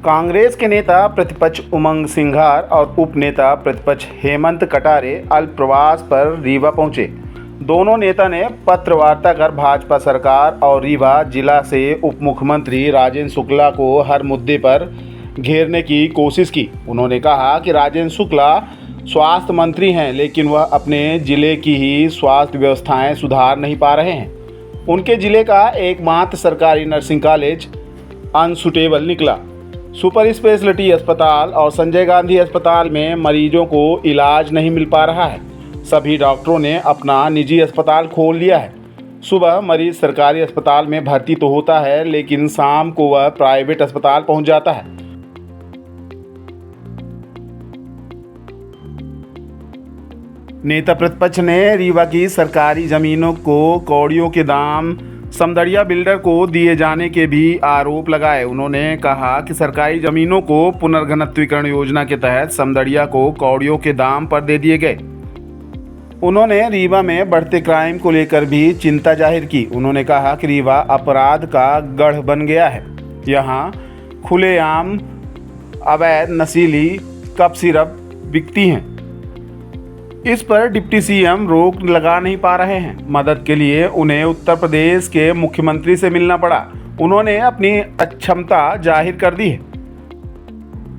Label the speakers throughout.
Speaker 1: कांग्रेस के नेता प्रतिपक्ष उमंग सिंघार और उप नेता प्रतिपक्ष हेमंत कटारे अल्प प्रवास पर रीवा पहुंचे। दोनों नेता ने पत्र वार्ता कर भाजपा सरकार और रीवा जिला से उप मुख्यमंत्री राजेंद्र शुक्ला को हर मुद्दे पर घेरने की कोशिश की। उन्होंने कहा कि राजेंद्र शुक्ला स्वास्थ्य मंत्री हैं, लेकिन वह अपने जिले की ही स्वास्थ्य व्यवस्थाएं सुधार नहीं पा रहे हैं। उनके जिले का एकमात्र सरकारी नर्सिंग कॉलेज अनसुटेबल निकला। सुपर स्पेशलिटी अस्पताल और संजय गांधी अस्पताल में मरीजों को इलाज नहीं मिल पा रहा है। सभी डॉक्टरों ने अपना निजी अस्पताल खोल लिया है। सुबह मरीज सरकारी अस्पताल में भर्ती तो होता है, लेकिन शाम को वह प्राइवेट अस्पताल पहुंच जाता है। नेता प्रतिपक्ष ने रीवा की सरकारी जमीनों को कौड़ियों के दाम समदड़िया बिल्डर को दिए जाने के भी आरोप लगाए। उन्होंने कहा कि सरकारी जमीनों को पुनर्घनत्वीकरण योजना के तहत समदड़िया को कौड़ियों के दाम पर दे दिए गए। उन्होंने रीवा में बढ़ते क्राइम को लेकर भी चिंता जाहिर की। उन्होंने कहा कि रीवा अपराध का गढ़ बन गया है। यहाँ खुलेआम अवैध नशीली कप सिरप बिकती हैं। इस पर डिप्टी सीएम रोक लगा नहीं पा रहे हैं। मदद के लिए उन्हें उत्तर प्रदेश के मुख्यमंत्री से मिलना पड़ा। उन्होंने अपनी अक्षमता जाहिर कर दी है।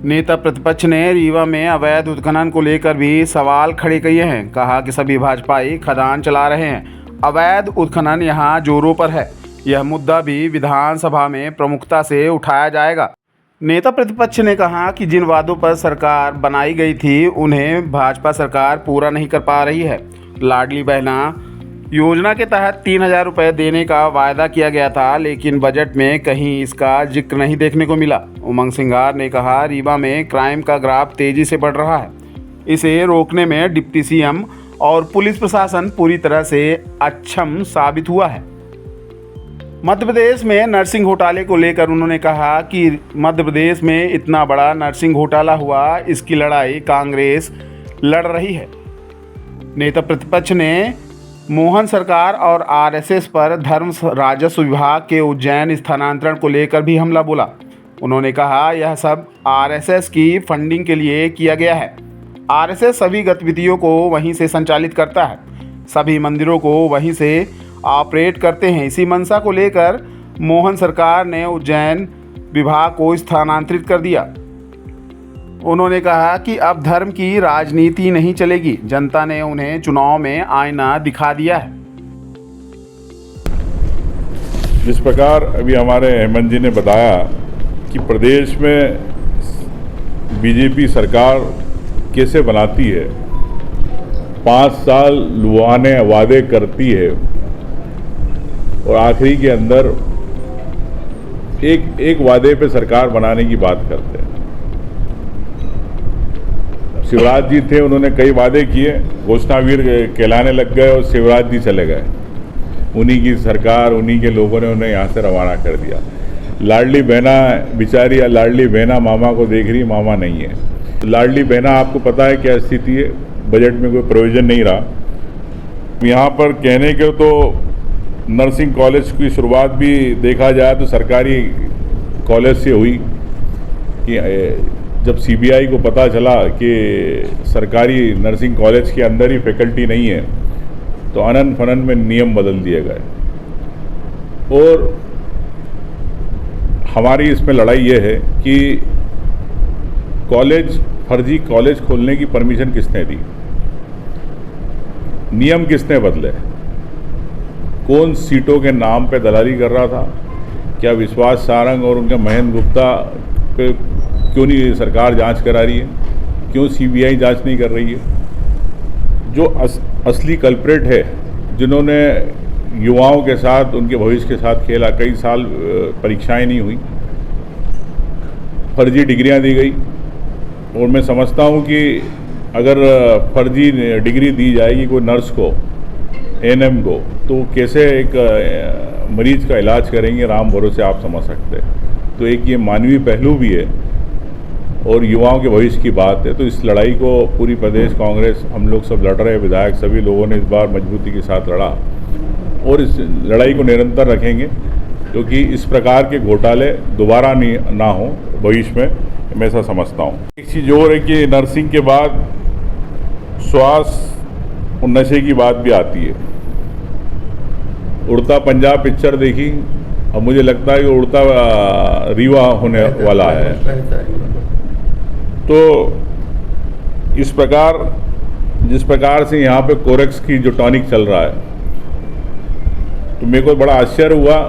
Speaker 1: नेता प्रतिपक्ष ने रीवा में अवैध उत्खनन को लेकर भी सवाल खड़े किए हैं। कहा कि सभी भाजपाई खदान चला रहे हैं। अवैध उत्खनन यहां जोरों पर है। यह मुद्दा भी विधानसभा में प्रमुखता से उठाया जाएगा। नेता प्रतिपक्ष ने कहा कि जिन वादों पर सरकार बनाई गई थी उन्हें भाजपा सरकार पूरा नहीं कर पा रही है। लाडली बहना योजना के तहत 3,000 रुपये देने का वायदा किया गया था, लेकिन बजट में कहीं इसका जिक्र नहीं देखने को मिला। उमंग सिंघार ने कहा रीवा में क्राइम का ग्राफ तेजी से बढ़ रहा है। इसे रोकने में डिप्टी सीएम और पुलिस प्रशासन पूरी तरह से अक्षम साबित हुआ है। मध्य प्रदेश में नर्सिंग घोटाले को लेकर उन्होंने कहा कि मध्य प्रदेश में इतना बड़ा नर्सिंग घोटाला हुआ, इसकी लड़ाई कांग्रेस लड़ रही है। नेता प्रतिपक्ष ने मोहन सरकार और आरएसएस पर धर्म राजस्व विभाग के उज्जैन स्थानांतरण को लेकर भी हमला बोला। उन्होंने कहा यह सब आरएसएस की फंडिंग के लिए किया गया है। आरएसएस सभी गतिविधियों को वहीं से संचालित करता है, सभी मंदिरों को वहीं से ऑपरेट करते हैं। इसी मंशा को लेकर मोहन सरकार ने उज्जैन विभाग को स्थानांतरित कर दिया। उन्होंने कहा कि अब धर्म की राजनीति नहीं चलेगी। जनता ने उन्हें चुनाव में आईना दिखा दिया है।
Speaker 2: जिस प्रकार अभी हमारे हेमंत जी ने बताया कि प्रदेश में बीजेपी सरकार कैसे बनाती है, 5 साल लुभाने वादे करती है और आखिरी के अंदर एक वादे पे सरकार बनाने की बात करते हैं। शिवराज जी थे, उन्होंने कई वादे किए, घोषणावीर कहलाने लग गए और शिवराज जी चले गए। उन्हीं की सरकार, उन्हीं के लोगों ने उन्हें यहाँ से रवाना कर दिया। लाडली बहना बेचारी या लाडली बहना मामा को देख रही, मामा नहीं है। लाडली बहना आपको पता है क्या स्थिति है, बजट में कोई प्रोविजन नहीं रहा। यहाँ पर कहने के तो नर्सिंग कॉलेज की शुरुआत भी देखा जाए तो सरकारी कॉलेज से हुई कि जब सीबीआई को पता चला कि सरकारी नर्सिंग कॉलेज के अंदर ही फैकल्टी नहीं है तो अनन फनन में नियम बदल दिए गए। और हमारी इसमें लड़ाई ये है कि फर्जी कॉलेज खोलने की परमिशन किसने दी, नियम किसने बदले, कौन सीटों के नाम पे दलाली कर रहा था, क्या विश्वास सारंग और उनके महेंद्र गुप्ता पे क्यों नहीं सरकार जांच करा रही है, क्यों सीबीआई जांच नहीं कर रही है। जो असली कल्प्रेट है, जिन्होंने युवाओं के साथ, उनके भविष्य के साथ खेला, कई साल परीक्षाएं नहीं हुई, फर्जी डिग्रियां दी गई। और मैं समझता हूं कि अगर फर्जी डिग्री दी जाएगी कोई नर्स को, एएनएम को, तो कैसे एक मरीज का इलाज करेंगे, राम भरोसे आप समझ सकते हैं। तो एक ये मानवीय पहलू भी है और युवाओं के भविष्य की बात है। तो इस लड़ाई को पूरी प्रदेश कांग्रेस, हम लोग सब लड़ रहे हैं, विधायक सभी लोगों ने इस बार मजबूती के साथ लड़ा और इस लड़ाई को निरंतर रखेंगे। क्योंकि इस प्रकार के घोटाले दोबारा ना हो भविष्य में, मैं ऐसा समझता हूँ। एक चीज़ और है कि नर्सिंग के बाद स्वास्थ्य और नशे की बात भी आती है। उड़ता पंजाब पिक्चर देखी, अब मुझे लगता है कि उड़ता रीवा होने वाला है। तो इस प्रकार जिस प्रकार से यहाँ पे कोरेक्स की जो टॉनिक चल रहा है, तो मेरे को बड़ा आश्चर्य हुआ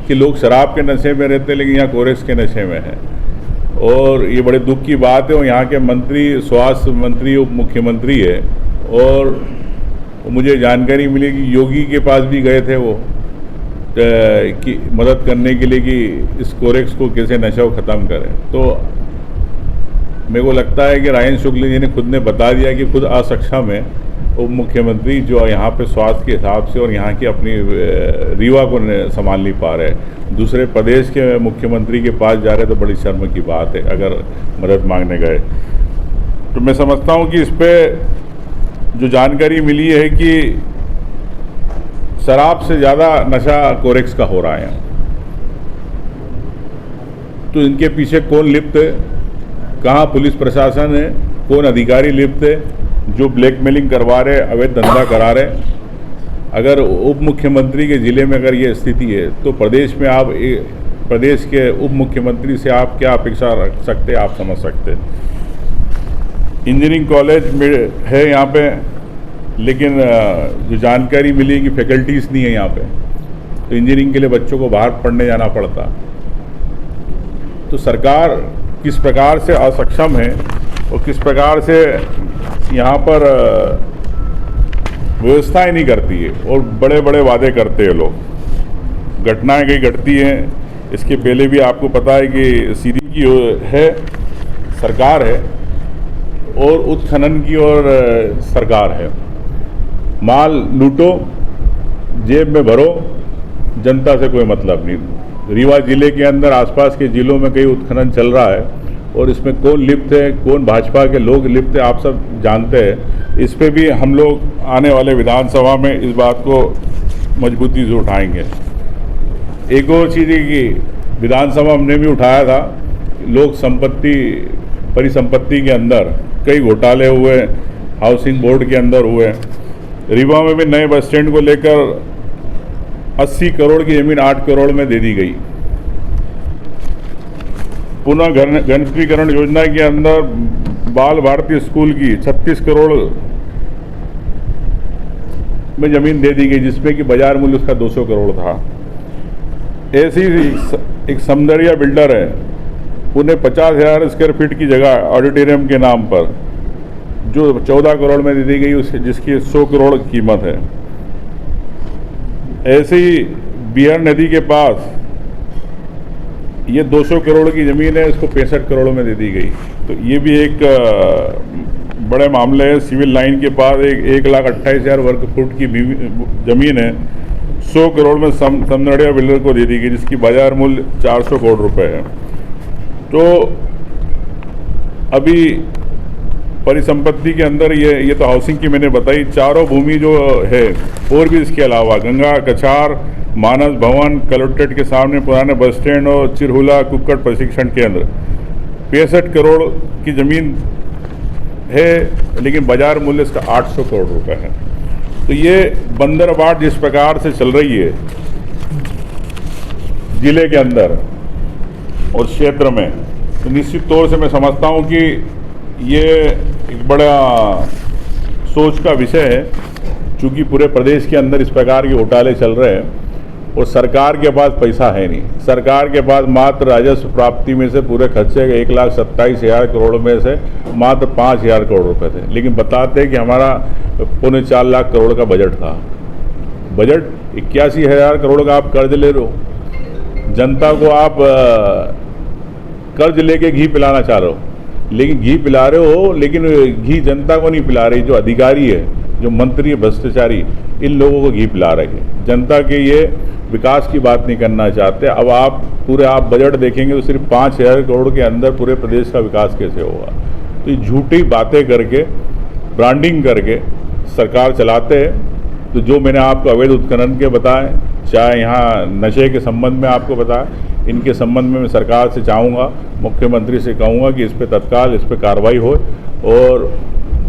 Speaker 2: कि लोग शराब के नशे में रहते हैं लेकिन यहाँ कोरेक्स के नशे में हैं। और ये बड़े दुख की बात है। और यहाँ के मंत्री, स्वास्थ्य मंत्री, उप मुख्यमंत्री है, और मुझे जानकारी मिली कि योगी के पास भी गए थे वो कि मदद करने के लिए कि इस कोरेक्स को कैसे नशा को ख़त्म करें। तो मेरे को लगता है कि राजेंद्र शुक्ल जी ने खुद ने बता दिया कि खुद असक्षम है उप मुख्यमंत्री, जो यहाँ पे स्वास्थ्य के हिसाब से और यहाँ की अपनी रीवा को संभाल नहीं पा रहे, दूसरे प्रदेश के मुख्यमंत्री के पास जा रहे, तो बड़ी शर्म की बात है अगर मदद मांगने गए। तो मैं समझता हूँ कि इस पर जो जानकारी मिली है कि शराब से ज़्यादा नशा कोरेक्स का हो रहा है। तो इनके पीछे कौन लिप्त है, कहाँ पुलिस प्रशासन है, कौन अधिकारी लिप्त है जो ब्लैकमेलिंग करवा रहे, अवैध धंधा करा रहे। अगर उप मुख्यमंत्री के ज़िले में अगर ये स्थिति है, तो प्रदेश में आप प्रदेश के उप मुख्यमंत्री से आप क्या अपेक्षा रख सकते हैं, आप समझ सकते हैं। इंजीनियरिंग कॉलेज में है यहाँ पे, लेकिन जो जानकारी मिली कि फैकल्टीज़ नहीं है यहाँ पे, तो इंजीनियरिंग के लिए बच्चों को बाहर पढ़ने जाना पड़ता। तो सरकार किस प्रकार से असक्षम है और किस प्रकार से यहाँ पर व्यवस्थाएं नहीं करती है और बड़े बड़े वादे करते हैं लोग। घटनाएं कई घटती हैं। इसके पहले भी आपको पता है कि सीधी की है सरकार है और उत्खनन की और सरकार है। माल लूटो, जेब में भरो, जनता से कोई मतलब नहीं। रीवा जिले के अंदर आसपास के जिलों में कई उत्खनन चल रहा है और इसमें कौन लिप्त है, कौन भाजपा के लोग लिप्त है, आप सब जानते हैं। इस पे भी हम लोग आने वाले विधानसभा में इस बात को मजबूती से उठाएंगे। एक और चीज़ है कि विधानसभा हमने भी उठाया था, लोक संपत्ति परिसंपत्ति के अंदर कई घोटाले हुए, हाउसिंग बोर्ड के अंदर हुए। रीवा में भी नए बस स्टैंड को लेकर 80 करोड़ की ज़मीन 8 करोड़ में दे दी गई। पुनः घनत्वीकरण योजना के अंदर बाल भारती स्कूल की 36 करोड़ में ज़मीन दे दी गई, जिसमें कि बाजार मूल्य उसका 200 करोड़ था। ऐसी एक समदरिया बिल्डर है, उन्हें 50,000 स्क्वायर फीट की जगह ऑडिटोरियम के नाम पर जो 14 करोड़ में दे दी गई, उसकी जिसकी 100 करोड़ कीमत है। ऐसे ही बिहार नदी के पास ये 200 करोड़ की ज़मीन है, इसको 65 करोड़ में दे दी गई। तो ये भी एक बड़े मामले है। सिविल लाइन के पास 1,28,000 वर्ग फुट की ज़मीन है, 100 करोड़ में समदड़िया बिल्डर को दे दी गई, जिसकी बाजार मूल्य 400 करोड़ रुपए है। तो अभी परिसंपत्ति के अंदर ये तो हाउसिंग की मैंने बताई, चारों भूमि जो है, और भी इसके अलावा गंगा कछार, मानस भवन, कलेक्ट्रेट के सामने पुराने बस स्टैंड और चिरहुला कुक्कड़ प्रशिक्षण केंद्र, 65 करोड़ की ज़मीन है, लेकिन बाजार मूल्य इसका 800 करोड़ रुपए है। तो ये बंदरबाट जिस प्रकार से चल रही है जिले के अंदर और क्षेत्र में, तो निश्चित तौर से मैं समझता हूँ कि ये एक बड़ा सोच का विषय है, क्योंकि पूरे प्रदेश के अंदर इस प्रकार के घोटाले चल रहे हैं और सरकार के पास पैसा है नहीं। सरकार के पास मात्र राजस्व प्राप्ति में से पूरे खर्चे 1,27,000 करोड़ में से मात्र 5,000 करोड़ रुपए थे, लेकिन बताते हैं कि हमारा 4.25 लाख करोड़ का बजट था। बजट 81,000 करोड़ का आप कर्ज ले रहे हो, जनता को आप कर्ज लेके घी पिलाना चाह रहे हो, लेकिन घी पिला रहे हो, लेकिन घी जनता को नहीं पिला रही। जो अधिकारी है, जो मंत्री है, भ्रष्टाचारी, इन लोगों को घी पिला रहे हैं। जनता के ये विकास की बात नहीं करना चाहते। अब आप बजट देखेंगे तो सिर्फ 5,000 करोड़ के अंदर पूरे प्रदेश का विकास कैसे होगा। तो ये झूठी बातें करके, ब्रांडिंग करके सरकार चलाते हैं। तो जो मैंने आपको अवैध उत्खनन के बताए, चाहे यहाँ नशे के संबंध में आपको बताया, इनके संबंध में मैं सरकार से चाहूँगा, मुख्यमंत्री से कहूँगा कि इस पर तत्काल इस पर कार्रवाई हो और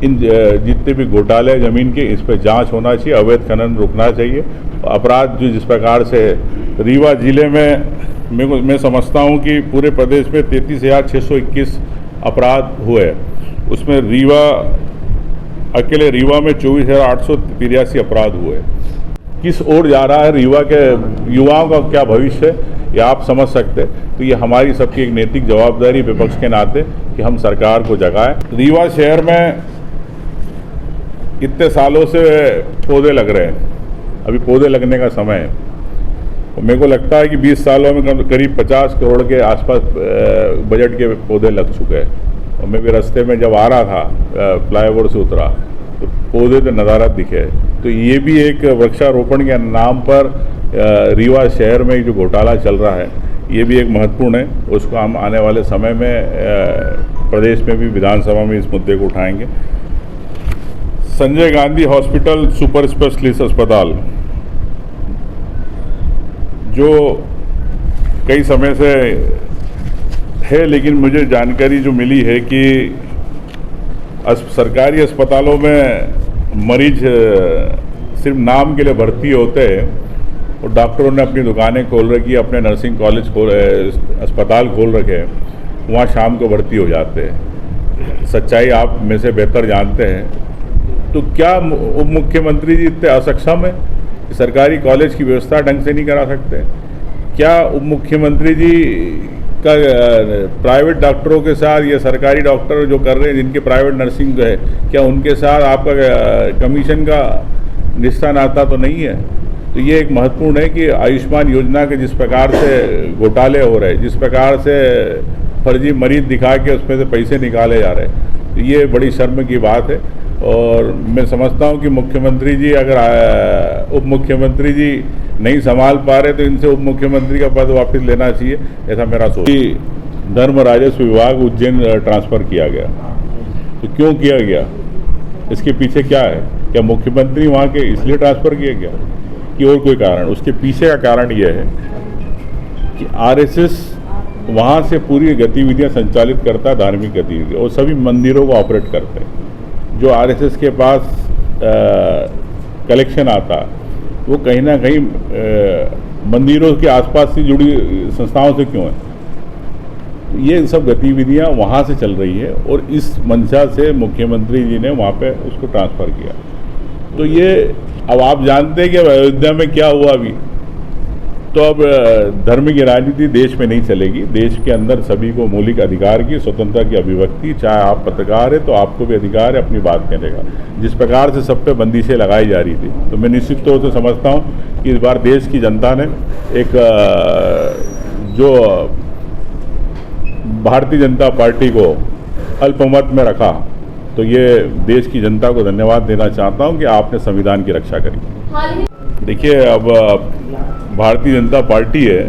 Speaker 2: इन जितने भी घोटाले ज़मीन के इस पर जांच होना चाहिए, अवैध खनन रुकना चाहिए। अपराध जो जिस प्रकार से रीवा जिले में मैं समझता हूँ कि पूरे प्रदेश में 33,621 अपराध हुए, उसमें अकेले रीवा में 24,883 अपराध हुए। किस ओर जा रहा है रीवा के युवाओं का क्या भविष्य है, ये आप समझ सकते हैं। तो ये हमारी सबकी एक नैतिक जवाबदारी विपक्ष के नाते कि हम सरकार को जगाएं। रीवा शहर में इतने सालों से पौधे लग रहे हैं, अभी पौधे लगने का समय है। और मेरे को लगता है कि 20 सालों में करीब 50 करोड़ के आसपास बजट के पौधे लग चुके हैं। और मैं भी रास्ते में जब आ रहा था फ्लाईओवर से उतरा तो पौधे तो नज़ारा दिखे। तो ये भी एक वृक्षारोपण के नाम पर रीवा शहर में जो घोटाला चल रहा है ये भी एक महत्वपूर्ण है। उसको हम आने वाले समय में प्रदेश में भी विधानसभा में इस मुद्दे को उठाएंगे। Sanjay Gandhi hospital super specialist अस्पताल जो कई समय से है, लेकिन मुझे जानकारी जो मिली है कि सरकारी अस्पतालों में मरीज सिर्फ नाम के लिए भर्ती होते हैं और डॉक्टरों ने अपनी दुकानें खोल रखी है, अपने नर्सिंग कॉलेज अस्पताल खोल रखे हैं, वहाँ शाम को भर्ती हो जाते हैं। सच्चाई आप में से बेहतर जानते हैं। तो क्या उप मुख्यमंत्री जी इतने असक्षम है कि सरकारी कॉलेज की व्यवस्था ढंग से नहीं करा सकते? क्या उप मुख्यमंत्री जी का प्राइवेट डॉक्टरों के साथ या सरकारी डॉक्टर जो कर रहे हैं जिनके प्राइवेट नर्सिंग है, क्या उनके साथ आपका कमीशन का रिश्ता नाता तो नहीं है? तो ये एक महत्वपूर्ण है कि आयुष्मान योजना के जिस प्रकार से घोटाले हो रहे हैं, जिस प्रकार से फर्जी मरीज दिखा के उसमें से पैसे निकाले जा रहे हैं, तो ये बड़ी शर्म की बात है। और मैं समझता हूँ कि मुख्यमंत्री जी अगर उप मुख्यमंत्री जी नहीं संभाल पा रहे तो इनसे उप मुख्यमंत्री का पद वापस लेना चाहिए, ऐसा मेरा सोच। धर्म राजस्व विभाग उज्जैन ट्रांसफ़र किया गया, तो क्यों किया गया, इसके पीछे क्या है? क्या मुख्यमंत्री वहाँ के इसलिए ट्रांसफ़र किया गया कि और कोई कारण? उसके पीछे का कारण यह है कि आरएसएस वहाँ से पूरी गतिविधियाँ संचालित करता है, धार्मिक गतिविधियाँ, और सभी मंदिरों को ऑपरेट करते हैं। जो आरएसएस के पास कलेक्शन आता वो कहीं ना कहीं मंदिरों के आसपास से जुड़ी संस्थाओं से क्यों है? तो ये सब गतिविधियां वहाँ से चल रही है और इस मंशा से मुख्यमंत्री जी ने वहाँ पे उसको ट्रांसफ़र किया। तो ये अब आप जानते हैं कि अब अयोध्या में क्या हुआ अभी, तो अब धर्म की राजनीति देश में नहीं चलेगी। देश के अंदर सभी को मौलिक अधिकार की, स्वतंत्रता की अभिव्यक्ति, चाहे आप पत्रकार है तो आपको भी अधिकार है अपनी बात कहने का। जिस प्रकार से सब पे बंदिशें लगाई जा रही थी, तो मैं निश्चित तौर से समझता हूँ कि इस बार देश की जनता ने एक जो भारतीय जनता पार्टी को अल्पमत में रखा, तो ये देश की जनता को धन्यवाद देना चाहता हूँ कि आपने संविधान की रक्षा करी। देखिए, अब भारतीय जनता पार्टी है,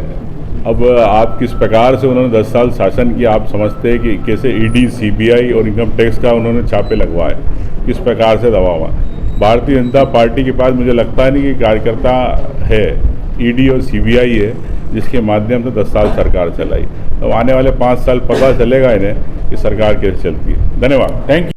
Speaker 2: अब आप किस प्रकार से उन्होंने 10 साल शासन किया, आप समझते हैं कि कैसे ईडी, सीबीआई और इनकम टैक्स का उन्होंने छापे लगवाए, किस प्रकार से दबावा। भारतीय जनता पार्टी के पास मुझे लगता नहीं कि कार्यकर्ता है, ईडी और सीबीआई है जिसके माध्यम से 10 साल सरकार चलाई। तो आने वाले 5 साल पता चलेगा इन्हें कि सरकार कैसे चलती है। धन्यवाद, थैंक यू।